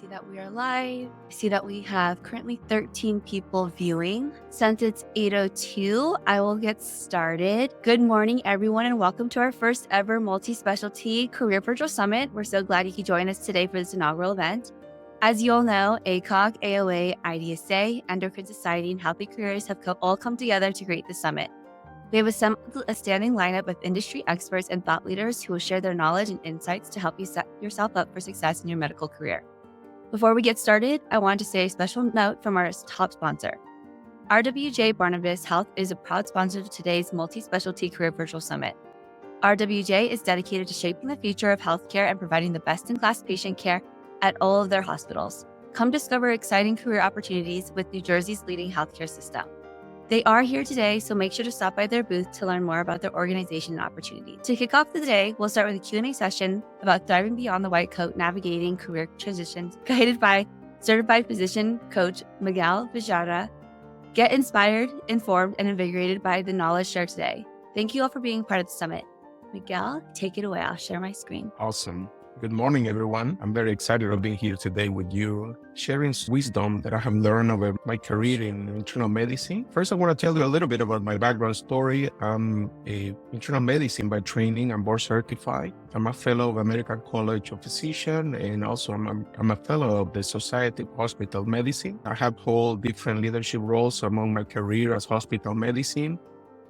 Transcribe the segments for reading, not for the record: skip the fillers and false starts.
see that we are live. I see that we have currently 13 people viewing. Since it's 8:02, I will get started. Good morning, everyone, and welcome to our first ever multi-specialty career virtual summit. We're so glad you could join us today for this inaugural event. As you all know, ACOG, AOA, IDSA, Endocrine Society, and Healthy Careers have all come together to create the summit. We have assembled a standing lineup of industry experts and thought leaders who will share their knowledge and insights to help you set yourself up for success in your medical career. Before we get started, I want to say a special note from our top sponsor. RWJ Barnabas Health is a proud sponsor of today's multi-specialty career virtual summit. RWJ is dedicated to shaping the future of healthcare and providing the best-in-class patient care at all of their hospitals. Come discover exciting career opportunities with New Jersey's leading healthcare system. They are here today, so make sure to stop by their booth to learn more about their organization and opportunity. To kick off the day, we'll start with a Q&A session about thriving beyond the white coat, navigating career transitions, guided by certified physician coach Miguel Vijara. Get inspired, informed, and invigorated by the knowledge shared today. Thank you all for being part of the summit. Miguel, take it away. I'll share my screen. Awesome. Good morning, everyone. I'm very excited of being here today with you, sharing wisdom that I have learned over my career in internal medicine. First, I want to tell you a little bit about my background story. I'm an internal medicine by training. I'm board certified. I'm a fellow of American College of Physicians, and also I'm a fellow of the Society of Hospital Medicine. I have held different leadership roles among my career as hospital medicine.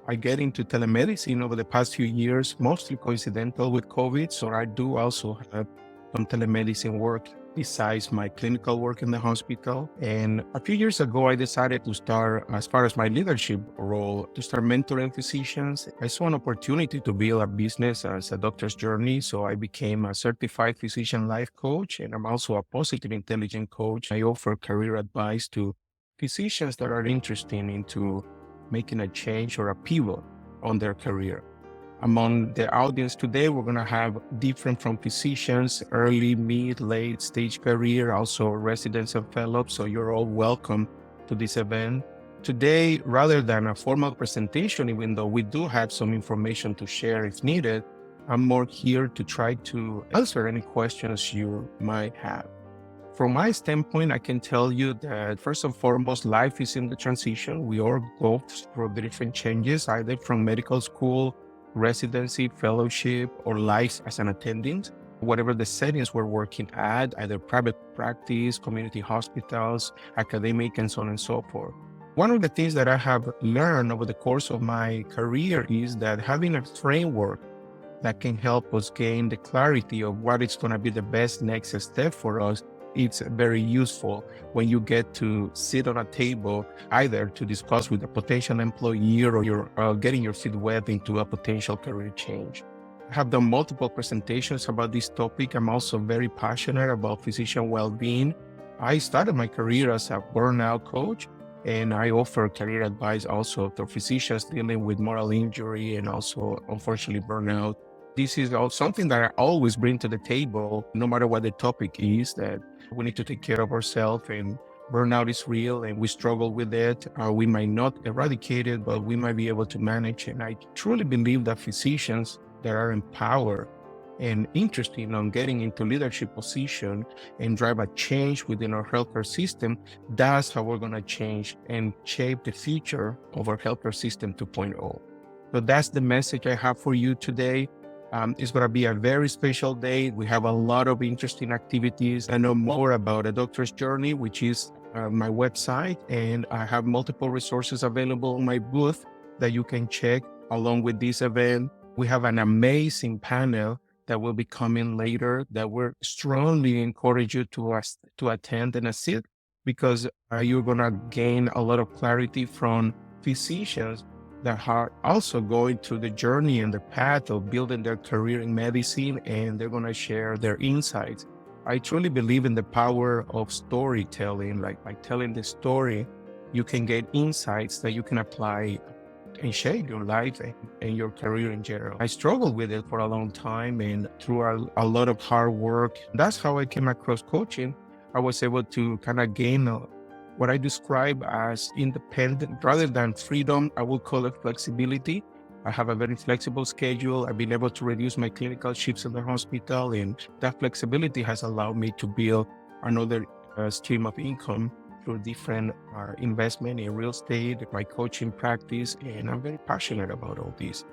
I get into telemedicine over the past few years, mostly coincidental with COVID. So I do also have some telemedicine work besides my clinical work in the hospital. And a few years ago, I decided to start, as far as my leadership role, to start mentoring physicians. I saw an opportunity to build a business as Adoctorsjourney. So I became a certified physician life coach, and I'm also a positive intelligence coach. I offer career advice to physicians that are interested into making a change or a pivot on their career. Among the audience today, we're going to have different from physicians, early, mid, late stage career, also residents and fellows. So you're all welcome to this event. Today, rather than a formal presentation, even though we do have some information to share if needed, I'm more here to try to answer any questions you might have. From my standpoint, I can tell you that first and foremost, life is in the transition. We all go through different changes, either from medical school, residency, fellowship, or life as an attendant. Whatever the settings we're working at, either private practice, community hospitals, academic, and so on and so forth. One of the things that I have learned over the course of my career is that having a framework that can help us gain the clarity of what is going to be the best next step for us, it's very useful when you get to sit on a table, either to discuss with a potential employee or you're getting your feet wet into a potential career change. I have done multiple presentations about this topic. I'm also very passionate about physician well-being. I started my career as a burnout coach, and I offer career advice also to physicians dealing with moral injury and also, unfortunately, burnout. This is something that I always bring to the table, no matter what the topic is, that we need to take care of ourselves, and burnout is real and we struggle with it. We might not eradicate it, but we might be able to manage it. And I truly believe that physicians that are empowered and interested in getting into leadership position and drive a change within our healthcare system, that's how we're going to change and shape the future of our healthcare system 2.0. So that's the message I have for you today. It's going to be a very special day. We have a lot of interesting activities. I know more about Adoctorsjourney, which is my website, and I have multiple resources available on my booth that you can check along with this event. We have an amazing panel that will be coming later that we strongly encourage you to attend and assist, because you're going to gain a lot of clarity from physicians that are also going through the journey and the path of building their career in medicine, and they're going to share their insights. I truly believe in the power of storytelling. Like by telling the story, you can get insights that you can apply and shape your life and your career in general. I struggled with it for a long time, and through a lot of hard work, that's how I came across coaching. I was able to kind of gain what I describe as independent rather than freedom. I would call it flexibility. I have a very flexible schedule. I've been able to reduce my clinical shifts in the hospital, and that flexibility has allowed me to build another stream of income through different investment in real estate, my coaching practice, and I'm very passionate about all this.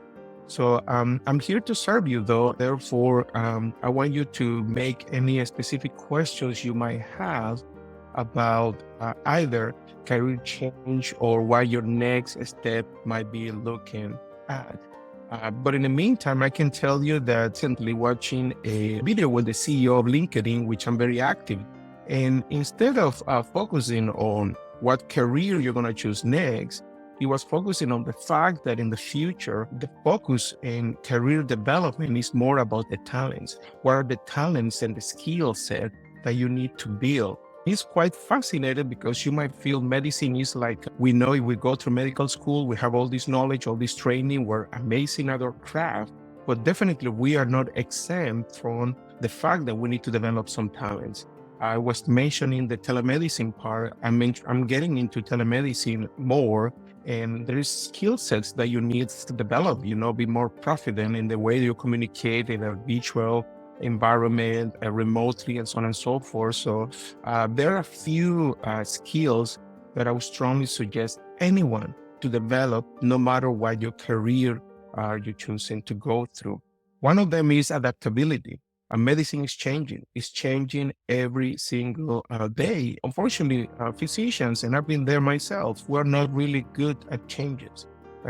So I'm here to serve you, though. Therefore, I want you to make any specific questions you might have about either career change or what your next step might be looking at. But in the meantime, I can tell you that simply watching a video with the CEO of LinkedIn, which I'm very active, and instead of focusing on what career you're going to choose next, he was focusing on the fact that in the future, the focus in career development is more about the talents. What are the talents and the skill set that you need to build? He's quite fascinated because you might feel medicine is like, we know if we go through medical school, we have all this knowledge, all this training, we're amazing at our craft, but definitely we are not exempt from the fact that we need to develop some talents. I was mentioning the telemedicine part. I'm getting into telemedicine more, and there is skill sets that you need to develop, be more confident in the way you communicate in a virtual environment, remotely, and so on and so forth. So there are a few skills that I would strongly suggest anyone to develop, no matter what your career you're choosing to go through. One of them is adaptability. Medicine is changing. It's changing every single day. Unfortunately, physicians, and I've been there myself, we're not really good at changes.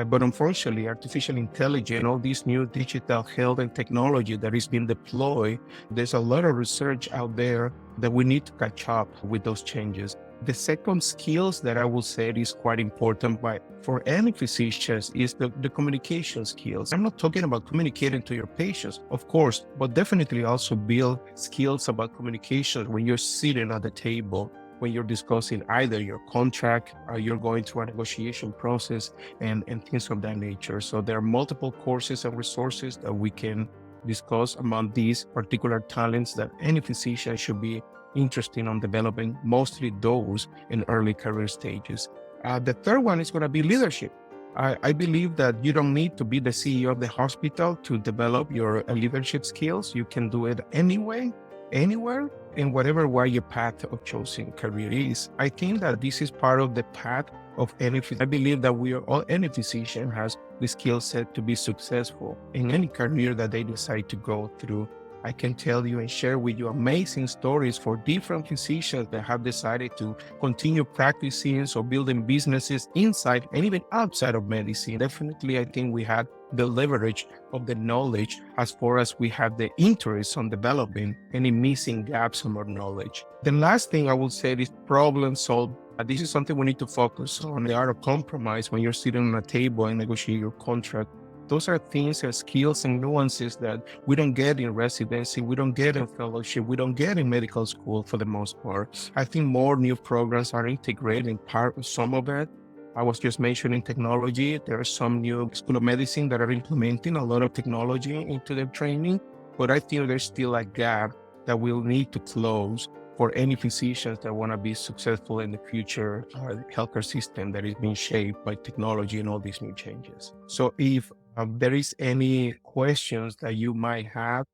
But unfortunately, artificial intelligence, all these new digital health and technology that is being deployed, there's a lot of research out there that we need to catch up with those changes. The second skills that I will say is quite important for any physicians is the communication skills. I'm not talking about communicating to your patients, of course, but definitely also build skills about communication when you're sitting at the table, when you're discussing either your contract or you're going through a negotiation process and things of that nature. So there are multiple courses and resources that we can discuss among these particular talents that any physician should be interested in developing, mostly those in early career stages. The third one is going to be leadership. I believe that you don't need to be the CEO of the hospital to develop your leadership skills. You can do it anyway, anywhere, in whatever way your path of choosing career is. I think that this is part of the path of any physician. I believe that any physician has the skill set to be successful in any career that they decide to go through. I can tell you and share with you amazing stories for different physicians that have decided to continue practicing or building businesses inside and even outside of medicine. Definitely, I think we had the leverage of the knowledge as far as we have the interest on developing any missing gaps in our knowledge. The last thing I will say is problem solve. This is something we need to focus on. The art of compromise when you're sitting on a table and negotiate your contract. Those are things and skills and nuances that we don't get in residency, we don't get in fellowship, we don't get in medical school for the most part. I think more new programs are integrating some of it. I was just mentioning technology. There are some new school of medicine that are implementing a lot of technology into their training, but I think there's still a gap that we'll need to close for any physicians that want to be successful in the future healthcare system that is being shaped by technology and all these new changes. So if there is any questions that you might have,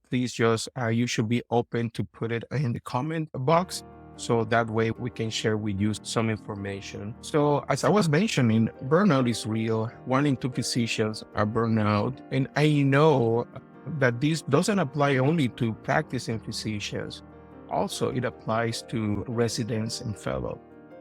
please just, you should be open to put it in the comment box. So that way we can share with you some information. So as I was mentioning, burnout is real. 1 in 2 physicians are burnout. And I know that this doesn't apply only to practicing physicians. Also, it applies to residents and fellows.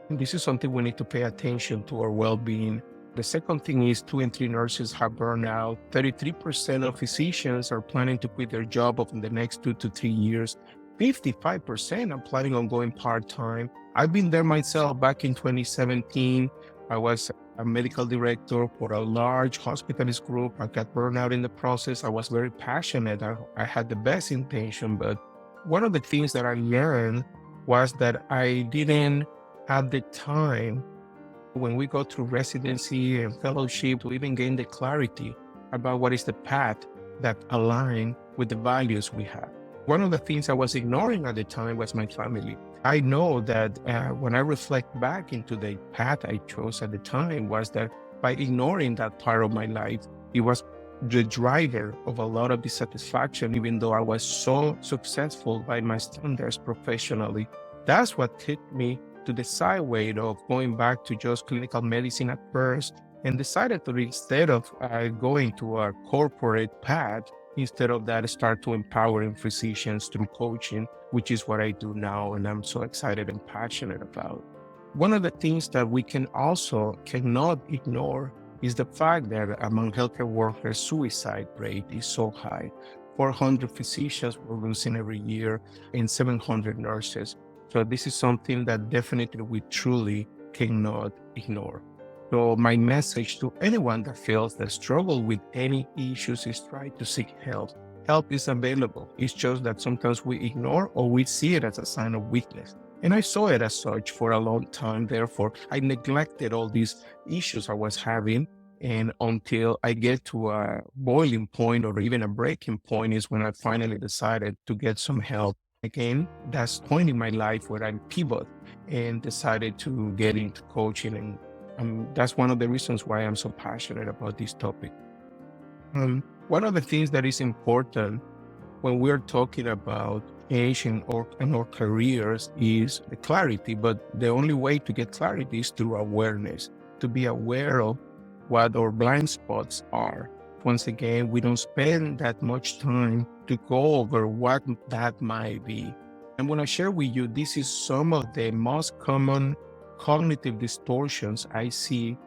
And this is something we need to pay attention to our well-being. The second thing is 2 in 3 nurses have burnout. 33% of physicians are planning to quit their job in the next 2 to 3 years. 55% are planning on going part-time. I've been there myself back in 2017. I was a medical director for a large hospitalist group. I got burnout in the process. I was very passionate. I had the best intention, but one of the things that I learned was that I didn't have the time when we go through residency and fellowship to even gain the clarity about what is the path that align with the values we have. One of the things I was ignoring at the time was my family. I know that when I reflect back into the path I chose at the time was that by ignoring that part of my life, it was the driver of a lot of dissatisfaction, even though I was so successful by my standards professionally. That's what tipped me to the sideway of going back to just clinical medicine at first, and decided to, instead of going to a corporate path, instead of that, start to empowering physicians through coaching, which is what I do now, and I'm so excited and passionate about. One of the things that we cannot ignore is the fact that among healthcare workers, suicide rate is so high. 400 physicians we're losing every year and 700 nurses. So this is something that definitely we truly cannot ignore. So my message to anyone that feels the struggle with any issues is try to seek help. Help is available. It's just that sometimes we ignore or we see it as a sign of weakness. And I saw it as such for a long time. Therefore, I neglected all these issues I was having. And until I get to a boiling point or even a breaking point is when I finally decided to get some help. Again, that's point in my life where I pivot and decided to get into coaching. And that's one of the reasons why I'm so passionate about this topic. One of the things that is important when we're talking about aging and our careers is the clarity, but the only way to get clarity is through awareness, to be aware of what our blind spots are. Once again, we don't spend that much time to go over what that might be. I'm going to share with you, this is some of the most common cognitive distortions I see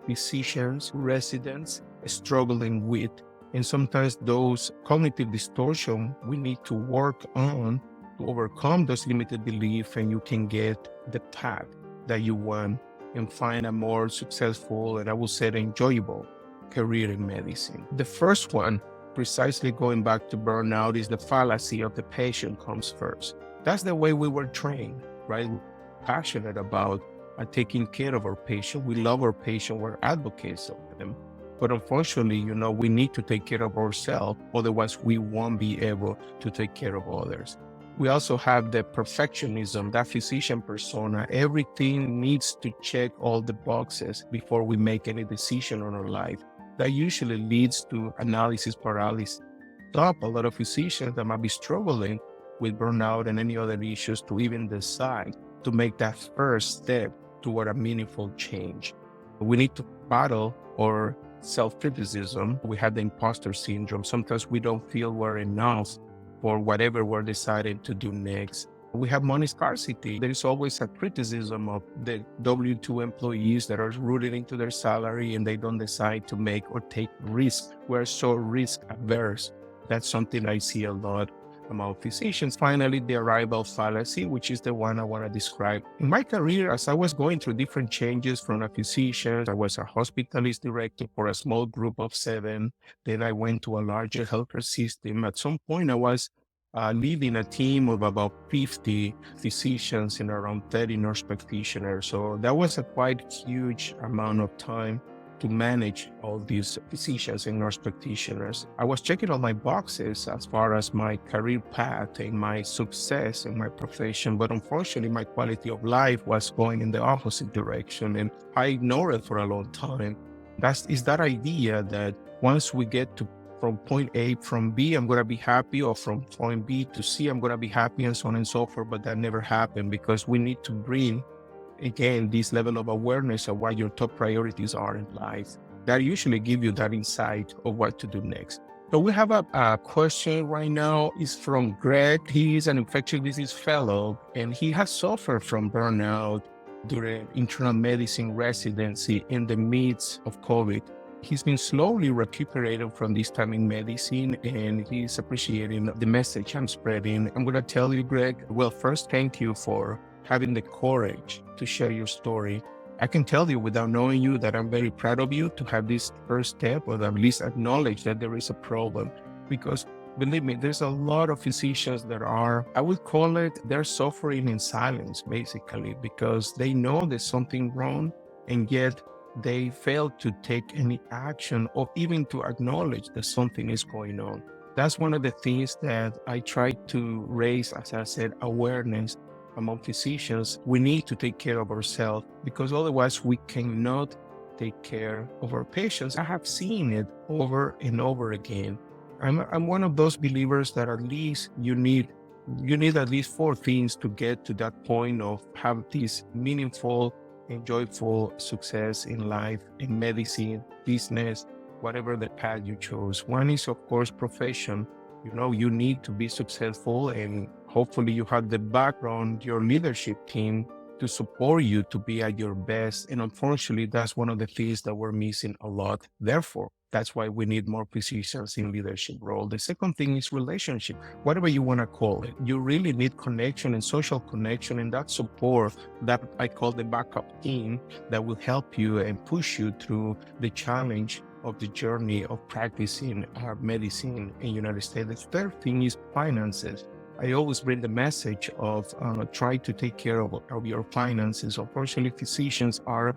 physicians, residents struggling with. And sometimes those cognitive distortions we need to work on to overcome those limited beliefs, and you can get the path that you want and find a more successful and I would say enjoyable career in medicine. The first one, precisely going back to burnout, is the fallacy of the patient comes first. That's the way we were trained, right? We're passionate about taking care of our patient. We love our patient. We're advocates of them. But unfortunately, we need to take care of ourselves. Otherwise, we won't be able to take care of others. We also have the perfectionism, that physician persona. Everything needs to check all the boxes before we make any decision on our life. That usually leads to analysis paralysis. Stop a lot of physicians that might be struggling with burnout and any other issues to even decide to make that first step toward a meaningful change. We need to battle our self-criticism. We have the imposter syndrome. Sometimes we don't feel we're enough for whatever we're deciding to do next. We have money scarcity. There is always a criticism of the W-2 employees that are rooted into their salary and they don't decide to make or take risks. We're so risk averse. That's something I see a lot among physicians. Finally, the arrival fallacy, which is the one I want to describe. In my career, as I was going through different changes from a physician, I was a hospitalist director for a small group of 7. Then I went to a larger healthcare system. At some point, I was leading a team of about 50 physicians and around 30 nurse practitioners. So that was a quite huge amount of time to manage all these physicians and nurse practitioners. I was checking all my boxes as far as my career path and my success in my profession, but unfortunately my quality of life was going in the opposite direction, and I ignored it for a long time. Is that idea that once we get to from point A, from B, I'm going to be happy, or from point B to C, I'm going to be happy, and so on and so forth. But that never happened, because we need to bring, again, this level of awareness of what your top priorities are in life. That usually give you that insight of what to do next. So we have a question right now. Is from Greg. He is an infectious disease fellow, and he has suffered from burnout during internal medicine residency in the midst of COVID. He's been slowly recuperating from this time in medicine, and he's appreciating the message I'm spreading. I'm going to tell you, Greg, well, first, thank you for having the courage to share your story. I can tell you without knowing you that I'm very proud of you to have this first step, or at least acknowledge that there is a problem. Because believe me, there's a lot of physicians that are, I would call it, they're suffering in silence, basically, because they know there's something wrong, and yet they fail to take any action or even to acknowledge that something is going on. That's one of the things that I try to raise, as I said, awareness among physicians. We need to take care of ourselves, because otherwise we cannot take care of our patients. I have seen it over and over again. I'm one of those believers that at least you need at least four things to get to that point of have this meaningful and joyful success in life, in medicine, business, whatever the path you chose. One is, of course, profession. You need to be successful, and hopefully you have the background, your leadership team to support you to be at your best. And unfortunately, that's one of the things that we're missing a lot. Therefore, that's why we need more physicians in leadership role. The second thing is relationship, whatever you want to call it. You really need connection and social connection, and that support that I call the backup team that will help you and push you through the challenge of the journey of practicing medicine in the United States. The third thing is finances. I always bring the message of try to take care of your finances. Unfortunately, physicians are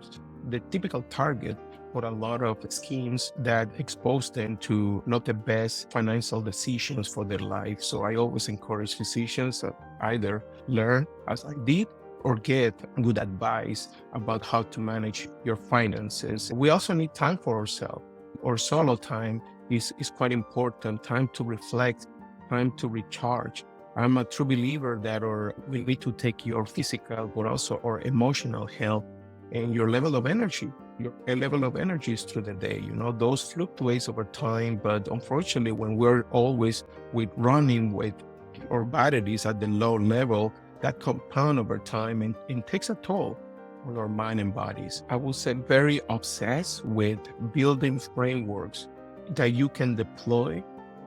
the typical target for a lot of schemes that expose them to not the best financial decisions for their life. So I always encourage physicians to either learn as I did or get good advice about how to manage your finances. We also need time for ourselves. Our solo time is quite important, time to reflect, time to recharge. I'm a true believer that we need to take your physical, but also our emotional health and your level of energy. Your level of energy is through the day. Those fluctuates over time, but unfortunately, when we're always running with our batteries at the low level, that compound over time and takes a toll on our mind and bodies. I would say very obsessed with building frameworks that you can deploy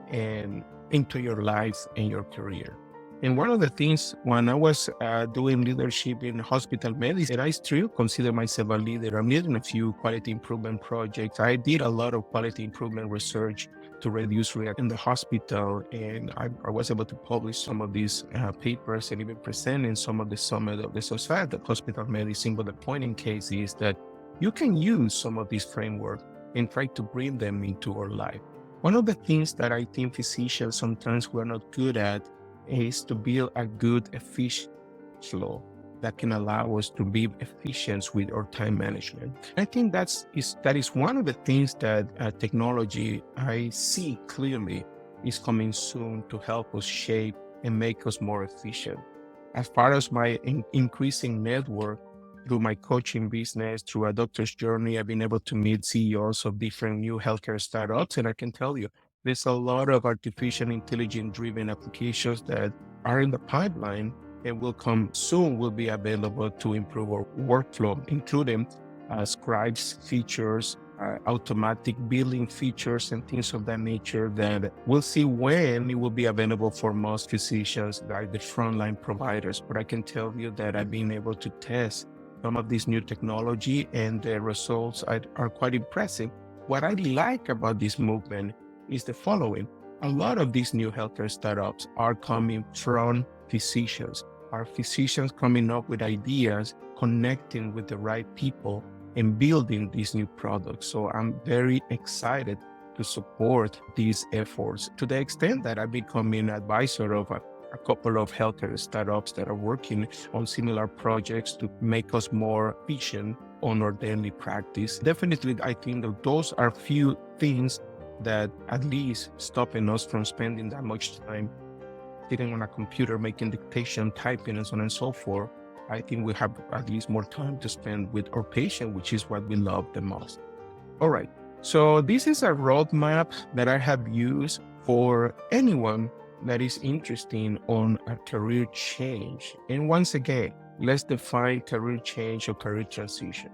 and into your life and your career. And one of the things when I was doing leadership in hospital medicine, I still consider myself a leader. I'm leading a few quality improvement projects. I did a lot of quality improvement research to reduce risk in the hospital, and I was able to publish some of these papers and even present in some of the summit of the Society of Hospital Medicine. But the point in case is that you can use some of these frameworks and try to bring them into our life. One of the things that I think physicians sometimes we're not good at is to build a good, efficient flow that can allow us to be efficient with our time management. I think that is one of the things that technology I see clearly is coming soon to help us shape and make us more efficient. As far as my increasing network through my coaching business, through Adoctorsjourney, I've been able to meet CEOs of different new healthcare startups, and I can tell you, there's a lot of artificial intelligence driven applications that are in the pipeline and will come soon, will be available to improve our workflow, including scribes features, automatic billing features, and things of that nature that we'll see when it will be available for most physicians, like the frontline providers. But I can tell you that I've been able to test some of this new technology and the results are quite impressive. What I like about this movement is the following. A lot of these new healthcare startups are coming from physicians. Are physicians coming up with ideas, connecting with the right people, and building these new products. So I'm very excited to support these efforts to the extent that I've become an advisor of a couple of healthcare startups that are working on similar projects to make us more efficient on our daily practice. Definitely, I think that those are few things that at least stopping us from spending that much time sitting on a computer, making dictation, typing, and so on and so forth. I think we have at least more time to spend with our patient, which is what we love the most. All right. So this is a roadmap that I have used for anyone that is interested on a career change. And once again, let's define career change or career transition.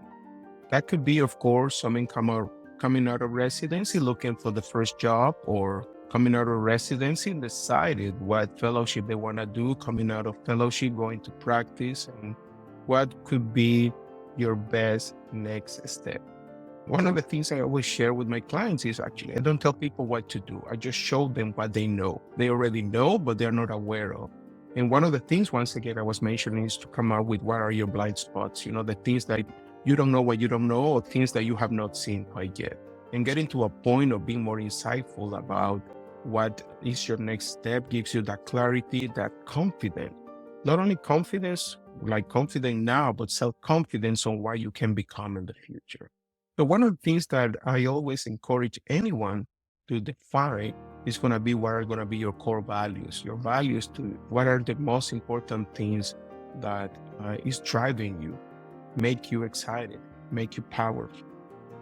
That could be, of course, someone coming out of residency, looking for the first job, or coming out of residency and decided what fellowship they want to do, coming out of fellowship, going to practice, and what could be your best next step. One of the things I always share with my clients is actually, I don't tell people what to do. I just show them what they know. They already know, but they're not aware of. And one of the things, once again, I was mentioning is to come up with what are your blind spots, the things that you don't know what you don't know, or things that you have not seen quite yet. And getting to a point of being more insightful about what is your next step gives you that clarity, that confidence. Not only confidence, like confident now, but self-confidence on what you can become in the future. So one of the things that I always encourage anyone to define is going to be what are going to be your core values. Your values to what are the most important things that is driving you, make you excited, make you powerful.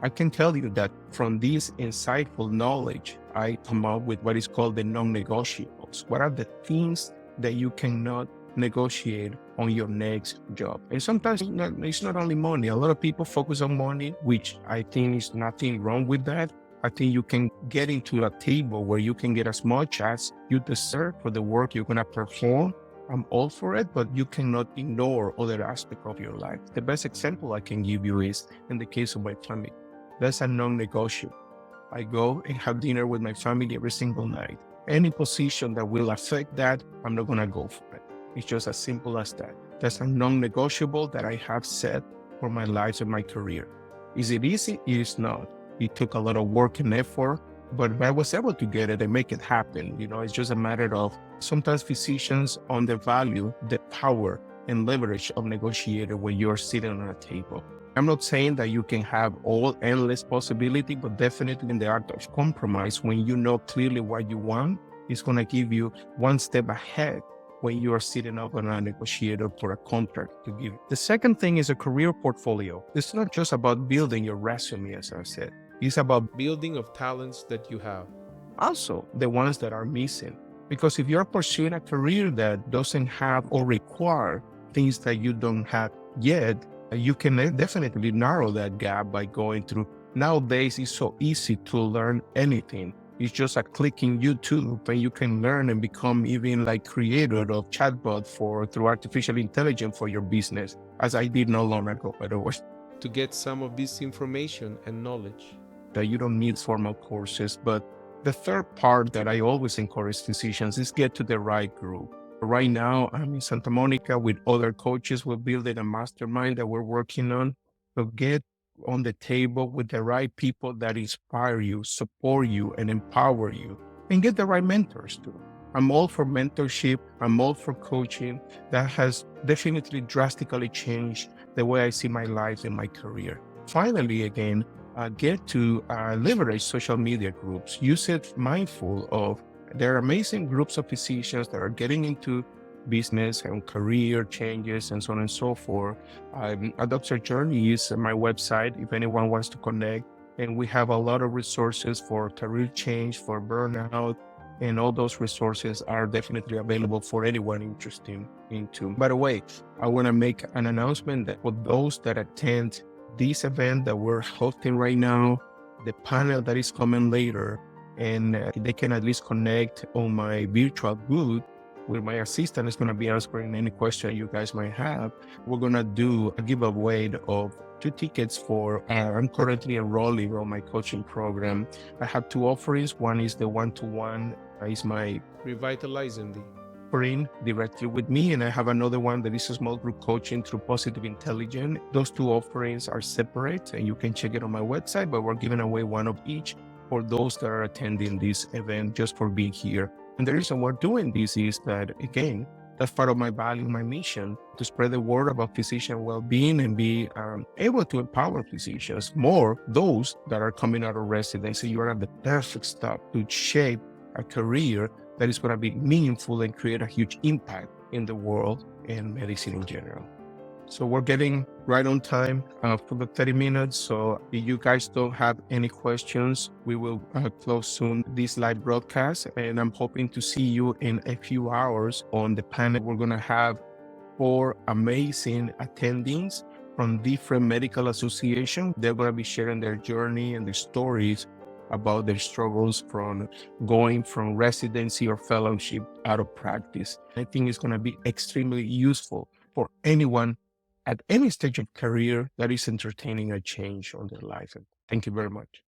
I can tell you that from this insightful knowledge, I come up with what is called the non-negotiables. What are the things that you cannot negotiate on your next job? And sometimes it's not only money. A lot of people focus on money, which I think is nothing wrong with that. I think you can get into a table where you can get as much as you deserve for the work you're going to perform. I'm all for it, but you cannot ignore other aspects of your life. The best example I can give you is in the case of my family. That's a non-negotiable. I go and have dinner with my family every single night. Any position that will affect that, I'm not going to go for it. It's just as simple as that. That's a non-negotiable that I have set for my life and my career. Is it easy? It is not. It took a lot of work and effort, but I was able to get it and make it happen. It's just a matter of sometimes physicians undervalue the power and leverage of negotiator when you're sitting on a table. I'm not saying that you can have all endless possibility, but definitely in the art of compromise, when you know clearly what you want, it's going to give you one step ahead when you are sitting up on a negotiator for a contract to give. The second thing is a career portfolio. It's not just about building your resume, as I said. It's about building of talents that you have. Also, the ones that are missing. Because if you're pursuing a career that doesn't have or require things that you don't have yet, you can definitely narrow that gap by going through. Nowadays, it's so easy to learn anything. It's just a click in YouTube and you can learn and become even like creator of chatbot through artificial intelligence for your business, as I did not long ago, by the way. To get some of this information and knowledge. That you don't need formal courses, but the third part that I always encourage physicians is get to the right group. Right now, I'm in Santa Monica with other coaches. We're building a mastermind that we're working on. So get on the table with the right people that inspire you, support you, and empower you, and get the right mentors too. I'm all for mentorship. I'm all for coaching. That has definitely drastically changed the way I see my life and my career. Finally, again, get to leverage social media groups. Use it mindful of. There are amazing groups of physicians that are getting into business and career changes and so on and so forth. Adoctorsjourney is my website if anyone wants to connect. And we have a lot of resources for career change, for burnout, and all those resources are definitely available for anyone interested into. By the way, I want to make an announcement that for those that attend this event that we're hosting right now, the panel that is coming later, and they can at least connect on my virtual booth where my assistant is going to be answering any question you guys might have. We're going to do a giveaway of 2 tickets for, I'm currently enrolling on my coaching program. I have 2 offerings. One is the one-to-one, is my RevitalizeMD offering directly with me, and I have another one that is a small group coaching through Positive Intelligence. Those 2 offerings are separate and you can check it on my website, but we're giving away one of each for those that are attending this event just for being here. And the reason we're doing this is that, again, that's part of my value, my mission, to spread the word about physician well-being and be able to empower physicians, more those that are coming out of residency. You are at the perfect stop to shape a career that is going to be meaningful and create a huge impact in the world and medicine in general. So we're getting right on time for the 30 minutes. So if you guys don't have any questions, we will close soon this live broadcast. And I'm hoping to see you in a few hours on the panel. We're going to have 4 amazing attendees from different medical associations. They're going to be sharing their journey and their stories about their struggles from going from residency or fellowship out of practice. I think it's going to be extremely useful for anyone at any stage of career that is entertaining a change on their life. Thank you very much.